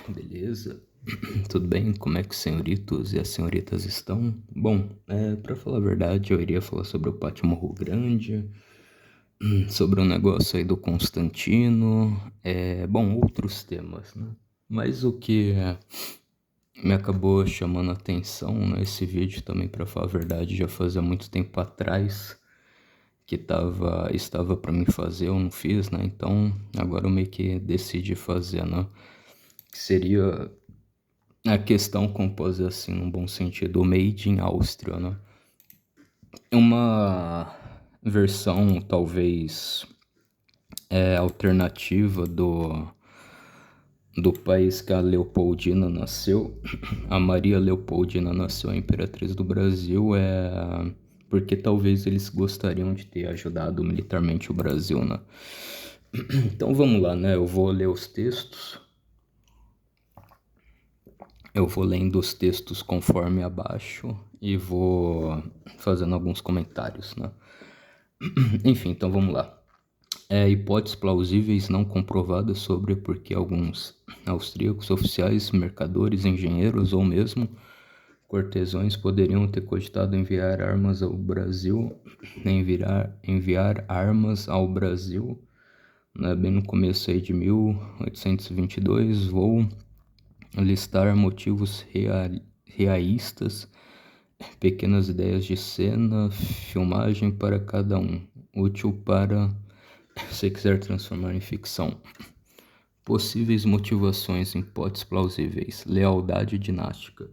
Beleza? Tudo bem? Como é que os senhoritos e as senhoritas estão? Bom, pra falar a verdade, eu iria falar sobre o Pátio Morro Grande, sobre o negócio aí do Constantino, outros temas, né? Mas o que me acabou chamando a atenção nesse vídeo também, pra falar a verdade, já fazia muito tempo atrás que estava pra mim fazer, eu não fiz, né? Então agora eu meio que decidi fazer, né? Que seria a questão composta assim, num bom sentido, made in Áustria, né? Uma versão talvez alternativa do país que a Leopoldina nasceu. A Maria Leopoldina nasceu, a imperatriz do Brasil, porque talvez eles gostariam de ter ajudado militarmente o Brasil, né? Então vamos lá, né? Eu vou ler os textos. Eu vou lendo os textos conforme abaixo e vou fazendo alguns comentários, né? Enfim, então vamos lá. Hipóteses plausíveis não comprovadas sobre por que alguns austríacos, oficiais, mercadores, engenheiros ou mesmo cortesãos poderiam ter cogitado enviar armas ao Brasil, enviar armas ao Brasil, né? Bem no começo aí de 1822, vou listar motivos realistas, pequenas ideias de cena, filmagem para cada um, útil para se quiser transformar em ficção. Possíveis motivações, hipóteses plausíveis, lealdade dinástica.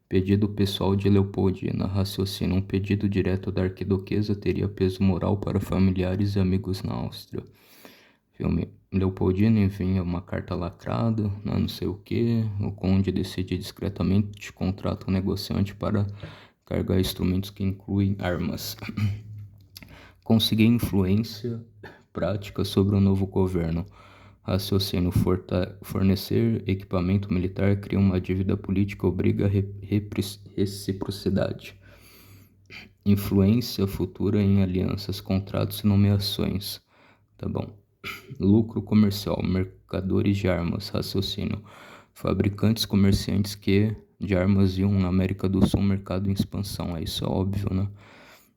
Pedido pessoal de Leopoldina, raciocínio. Um pedido direto da arquiduquesa teria peso moral para familiares e amigos na Áustria. Filme. Leopoldina envia uma carta lacrada, não sei o que. O conde decide discretamente, contrata um negociante para carregar instrumentos que incluem armas. Conseguir influência prática sobre o novo governo. Raciocínio. Fornecer equipamento militar cria uma dívida política, obriga a reciprocidade. Influência futura em alianças, contratos e nomeações. Tá bom. Lucro comercial, mercadores de armas, raciocínio. Fabricantes comerciantes de armas iam na América do Sul, mercado em expansão. Isso é óbvio, né?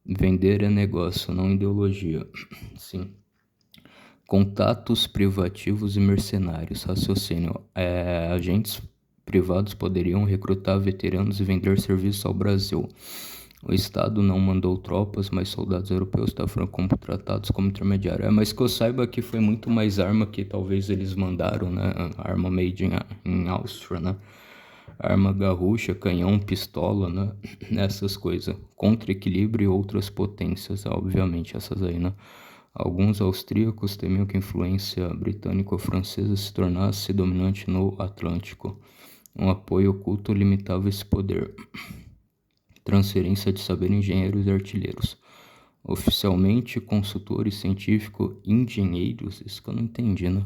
Vender é negócio, não ideologia. Sim. Contatos privativos e mercenários, raciocínio. Agentes privados poderiam recrutar veteranos e vender serviços ao Brasil. O Estado não mandou tropas, mas soldados europeus foram contratados como intermediário. Mas que eu saiba que foi muito mais arma que talvez eles mandaram, né? Arma made in Áustria, né? Arma garrucha, canhão, pistola, né? Essas coisas. Contra-equilíbrio e outras potências, obviamente, essas aí, né? Alguns austríacos temiam que a influência britânica ou francesa se tornasse dominante no Atlântico. Um apoio oculto limitava esse poder. Transferência de saber engenheiros e artilheiros. Oficialmente, consultores científicos, engenheiros, isso que eu não entendi, né?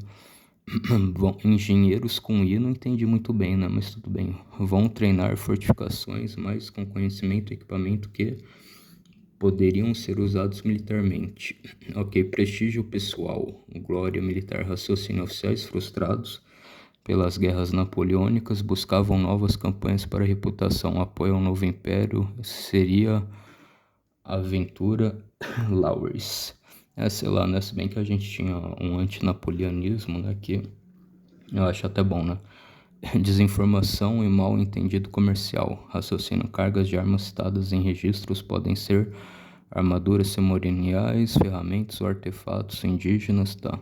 Engenheiros com I não entendi muito bem, né? Mas tudo bem. Vão treinar fortificações, mas com conhecimento e equipamento que poderiam ser usados militarmente. Ok, prestígio pessoal, glória militar, raciocínio. Oficiais frustrados pelas guerras napoleônicas buscavam novas campanhas para a reputação. Apoio ao novo império seria aventura Lawrence. Sei lá, né? Se bem que a gente tinha um antinapoleonismo, né? Que eu acho até bom, né? Desinformação e mal entendido comercial. Raciocínio. Cargas de armas citadas em registros podem ser armaduras cerimoniais, ferramentas ou artefatos indígenas, tá?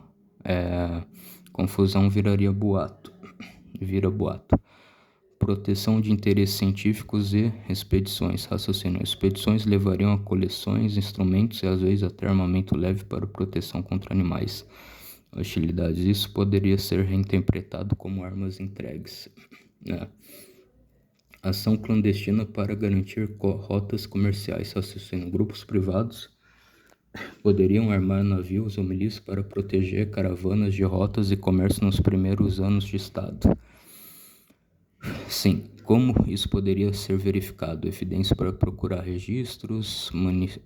Confusão vira boato. Proteção de interesses científicos e expedições. Raciocínio. Expedições levariam a coleções, instrumentos e às vezes até armamento leve para proteção contra animais. Hostilidades. Isso poderia ser reinterpretado como armas entregues. Ação clandestina para garantir rotas comerciais. Raciocínio. Grupos privados poderiam armar navios ou milícias para proteger caravanas de rotas e comércio nos primeiros anos de Estado. Sim, como isso poderia ser verificado? Evidência para procurar registros,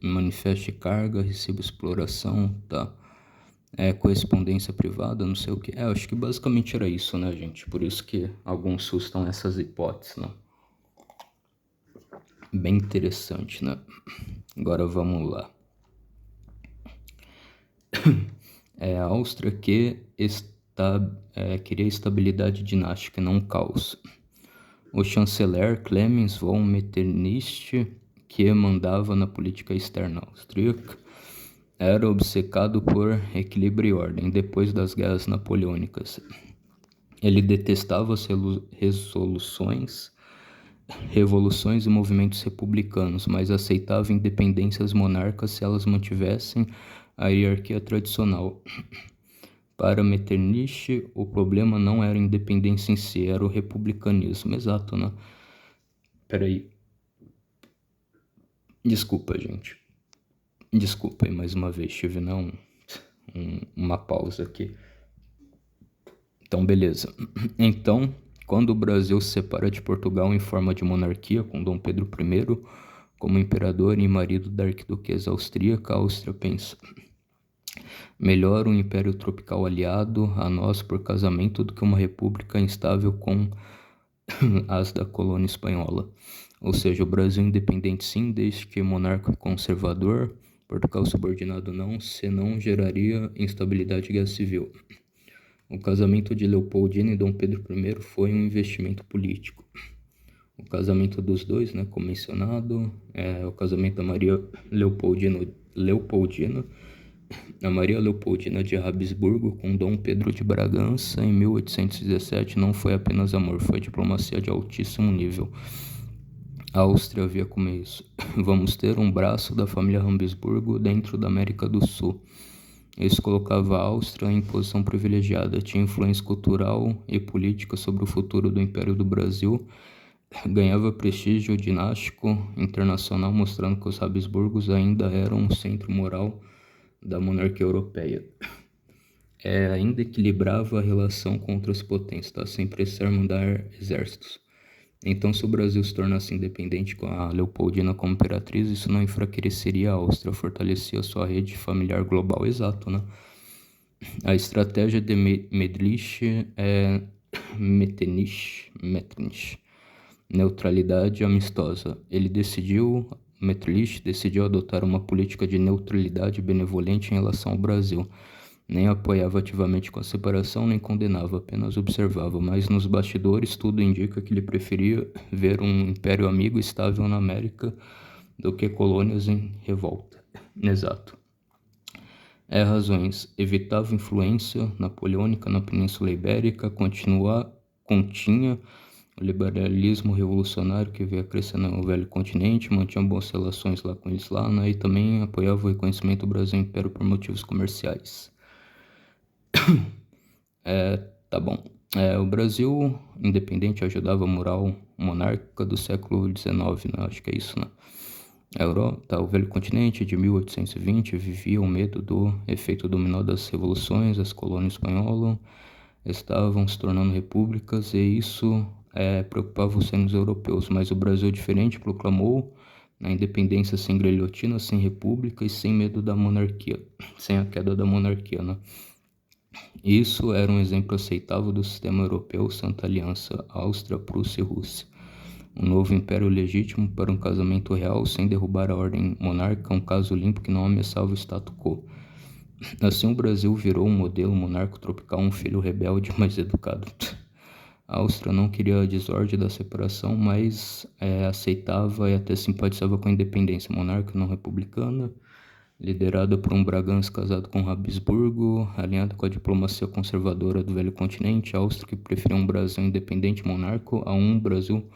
manifesto de carga, recibo de exploração, tá? correspondência privada, não sei o que. Eu acho que basicamente era isso, né, gente? Por isso que alguns sustam essas hipóteses, né? Bem interessante, né? Agora vamos lá. A Áustria queria estabilidade dinástica, não caos. O chanceler Clemens von Metternich, que mandava na política externa austríaca, era obcecado por equilíbrio e ordem depois das guerras napoleônicas. Ele detestava as revoluções e movimentos republicanos, mas aceitava independências monárquicas se elas mantivessem a hierarquia tradicional. Para Metternich, o problema não era a independência em si, era o republicanismo. Exato, né? Peraí. Desculpa, gente. Desculpa aí mais uma vez, tive uma pausa aqui. Então, beleza. Então, quando o Brasil se separa de Portugal em forma de monarquia, com Dom Pedro I como imperador e marido da arquiduquesa austríaca, a Áustria pensa: melhor um império tropical aliado a nós por casamento do que uma república instável com as da colônia espanhola. Ou seja, o Brasil independente sim, desde que monarca conservador, Portugal subordinado não, senão geraria instabilidade e guerra civil. O casamento de Leopoldina e Dom Pedro I foi um investimento político. O casamento dos dois, né, como mencionado, o casamento da Maria Leopoldina, a Maria Leopoldina de Habsburgo com Dom Pedro de Bragança em 1817 não foi apenas amor, foi diplomacia de altíssimo nível. A Áustria via como isso: vamos ter um braço da família Habsburgo dentro da América do Sul. Isso colocava a Áustria em posição privilegiada, tinha influência cultural e política sobre o futuro do Império do Brasil, ganhava prestígio dinástico internacional, mostrando que os Habsburgos ainda eram um centro moral da monarquia europeia. Ainda equilibrava a relação com outras potências, tá? Sem precisar mandar exércitos. Então, se o Brasil se tornasse independente com a Leopoldina como imperatriz, isso não enfraqueceria a Áustria, fortalecia sua rede familiar global. Exato, né? A estratégia de Metternich é Metternich, neutralidade amistosa. Metternich decidiu adotar uma política de neutralidade benevolente em relação ao Brasil. Nem apoiava ativamente com a separação, nem condenava, apenas observava, mas nos bastidores tudo indica que ele preferia ver um império amigo estável na América do que colônias em revolta. Exato. Razões: evitava influência napoleônica na Península Ibérica, continha o liberalismo revolucionário que veio crescendo no velho continente, mantinha boas relações lá com eles lá, né? E também apoiava o reconhecimento do Brasil Império por motivos comerciais. Tá bom. O Brasil independente ajudava a moral monárquica do século XIX, né? Acho que é isso, né? A Europa, o velho continente de 1820 vivia o medo do efeito dominó das revoluções, as colônias espanholas estavam se tornando repúblicas e isso preocupava os reinos europeus, mas o Brasil diferente proclamou a independência sem guilhotina, sem república e sem medo da monarquia, sem a queda da monarquia, né? Isso era um exemplo aceitável do sistema europeu, Santa Aliança, Áustria, Prússia e Rússia. Um novo império legítimo para um casamento real sem derrubar a ordem monárquica, um caso limpo que não ameaçava o status quo. Assim o Brasil virou um modelo monarco tropical, um filho rebelde, mas educado. A Áustria não queria a desordem da separação, mas aceitava e até simpatizava com a independência monárquica não republicana, liderada por um Bragança casado com Habsburgo, alinhada com a diplomacia conservadora do velho continente. A Áustria que preferia um Brasil independente monárquico a um Brasil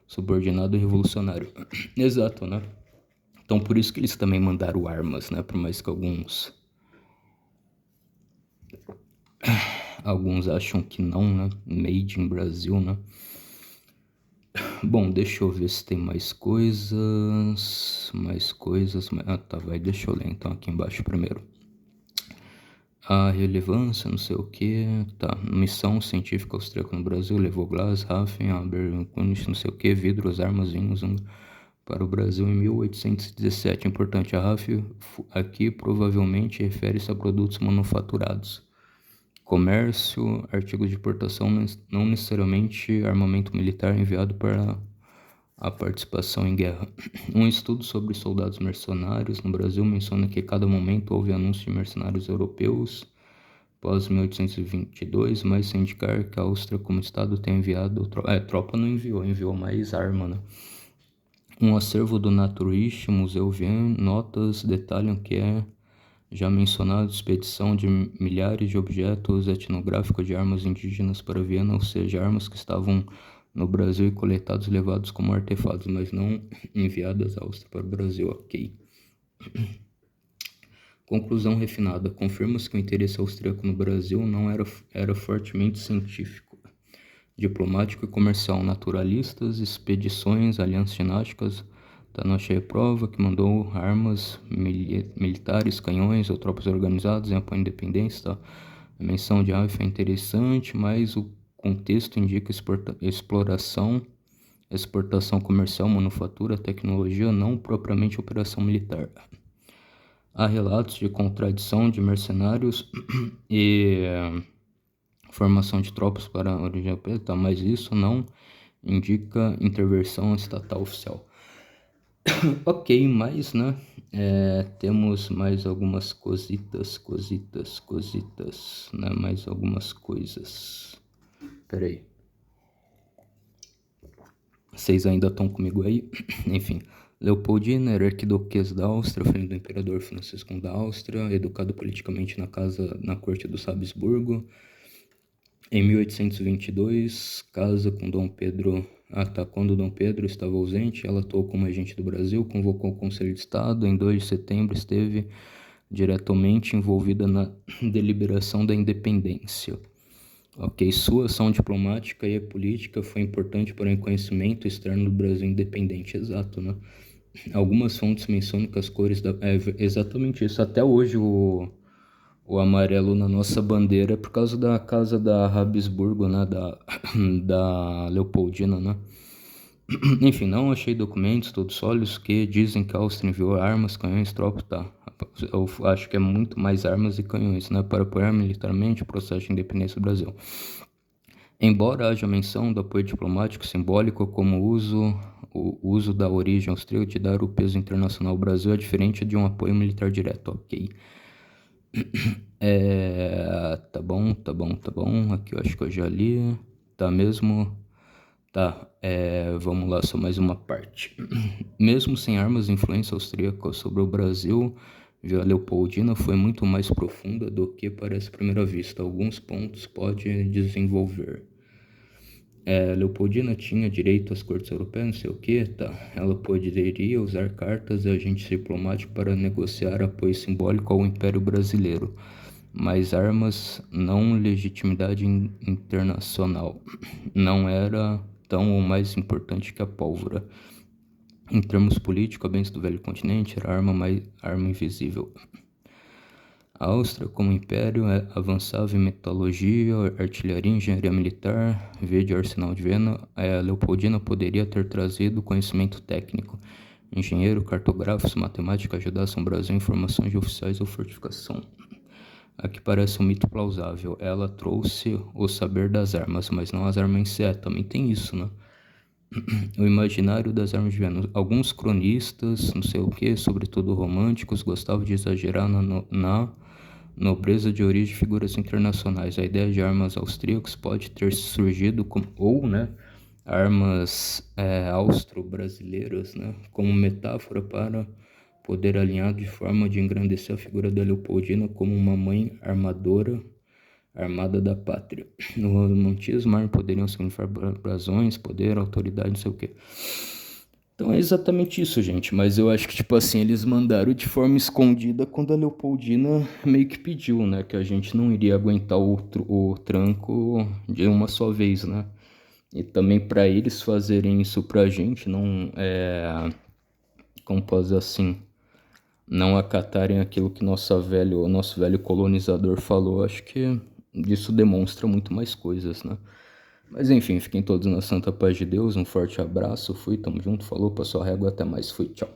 subordinado e revolucionário. Exato, né? Então por isso que eles também mandaram armas, né? Por mais que alguns acham que não, né? Made in Brasil, né? Bom, deixa eu ver se tem mais coisas. Tá, deixa eu ler então aqui embaixo primeiro. A relevância, não sei o que, tá, missão científica austríaca no Brasil, levou Glas, Raffen, Haber, Kunich, não sei o que, vidros, armas, vinhos, para o Brasil em 1817. Importante, a RAF aqui provavelmente refere-se a produtos manufaturados. Comércio, artigos de importação, não necessariamente armamento militar enviado para a participação em guerra. Um estudo sobre soldados mercenários no Brasil menciona que a cada momento houve anúncio de mercenários europeus após 1822, mas sem indicar que a Áustria como estado tenha enviado... tropa não enviou mais arma, né? Um acervo do Naturist Museu Wien, notas detalham que já mencionada expedição de milhares de objetos etnográficos de armas indígenas para Viena, ou seja, armas que estavam no Brasil e coletados e levados como artefatos, mas não enviadas à Áustria para o Brasil, ok. Conclusão refinada. Confirma-se que o interesse austríaco no Brasil não era fortemente científico, diplomático e comercial. Naturalistas, expedições, alianças ginásticas. Tanoche prova que mandou armas militares, canhões ou tropas organizadas em apoio à independência. Tá? A menção de Raif é interessante, mas o contexto indica exploração, exportação comercial, manufatura, tecnologia, não propriamente operação militar. Há relatos de contradição de mercenários e formação de tropas para a origem europeia, tá? Mas isso não indica intervenção estatal oficial. Ok, mas, né, temos mais algumas cositas, né, mais algumas coisas. Pera aí. Vocês ainda estão comigo aí? Enfim, Leopoldina era arquiduquesa da Áustria, filho do imperador Francisco da Áustria, educado politicamente na corte dos Habsburgo. Em 1822, casa com Dom Pedro. Quando Dom Pedro estava ausente, ela atuou como regente do Brasil, convocou o Conselho de Estado. Em 2 de setembro, esteve diretamente envolvida na deliberação da independência. Ok, sua ação diplomática e política foi importante para o reconhecimento externo do Brasil independente. Exato, né? Algumas fontes mencionam que as cores da... exatamente isso. Até hoje o amarelo na nossa bandeira é por causa da casa da Habsburgo, né? Da Leopoldina, né? Enfim, não achei documentos todos sólidos que dizem que a Áustria enviou armas, canhões, tropas, tá? Eu acho que é muito mais armas e canhões, né? Para apoiar militarmente o processo de independência do Brasil. Embora haja menção do apoio diplomático simbólico como o uso da origem austríaca de dar o peso internacional ao Brasil é diferente de um apoio militar direto, ok. Tá bom. Aqui eu acho que eu já li. Tá mesmo? Tá, vamos lá, só mais uma parte. Mesmo sem armas, a influência austríaca sobre o Brasil via Leopoldina foi muito mais profunda do que parece à primeira vista. Alguns pontos pode desenvolver. Leopoldina tinha direito às cortes europeias, não sei o que, tá? Ela poderia usar cartas e agentes diplomáticos para negociar apoio simbólico ao Império Brasileiro, mas armas não legitimidade internacional. Não era tão ou mais importante que a pólvora. Em termos políticos, a bênção do velho continente era arma invisível. A Áustria, como império, avançava em metalurgia, artilharia, engenharia militar, vide o Arsenal de Viena. A Leopoldina poderia ter trazido conhecimento técnico, engenheiro, cartógrafos, matemática, ajudassem o Brasil em informações de oficiais ou fortificação. Aqui parece um mito plausível. Ela trouxe o saber das armas, mas não as armas em si. Também tem isso, né? O imaginário das armas de Viena. Alguns cronistas, não sei o que, sobretudo românticos, gostavam de exagerar na nobreza de origem de figuras internacionais. A ideia de armas austríacas pode ter surgido armas austro-brasileiras, né, como metáfora para poder alinhado de forma de engrandecer a figura da Leopoldina como uma mãe armada da pátria. No romantismo, armas poderiam significar brasões, poder, autoridade, não sei o que. Então é exatamente isso, gente. Mas eu acho que, tipo assim, eles mandaram de forma escondida quando a Leopoldina meio que pediu, né? Que a gente não iria aguentar o tranco de uma só vez, né? E também para eles fazerem isso pra gente, não como posso dizer assim, não acatarem aquilo que o nosso velho colonizador falou, acho que isso demonstra muito mais coisas, né? Mas enfim, fiquem todos na santa paz de Deus, um forte abraço, fui, tamo junto, falou, passou a régua, até mais, fui, tchau.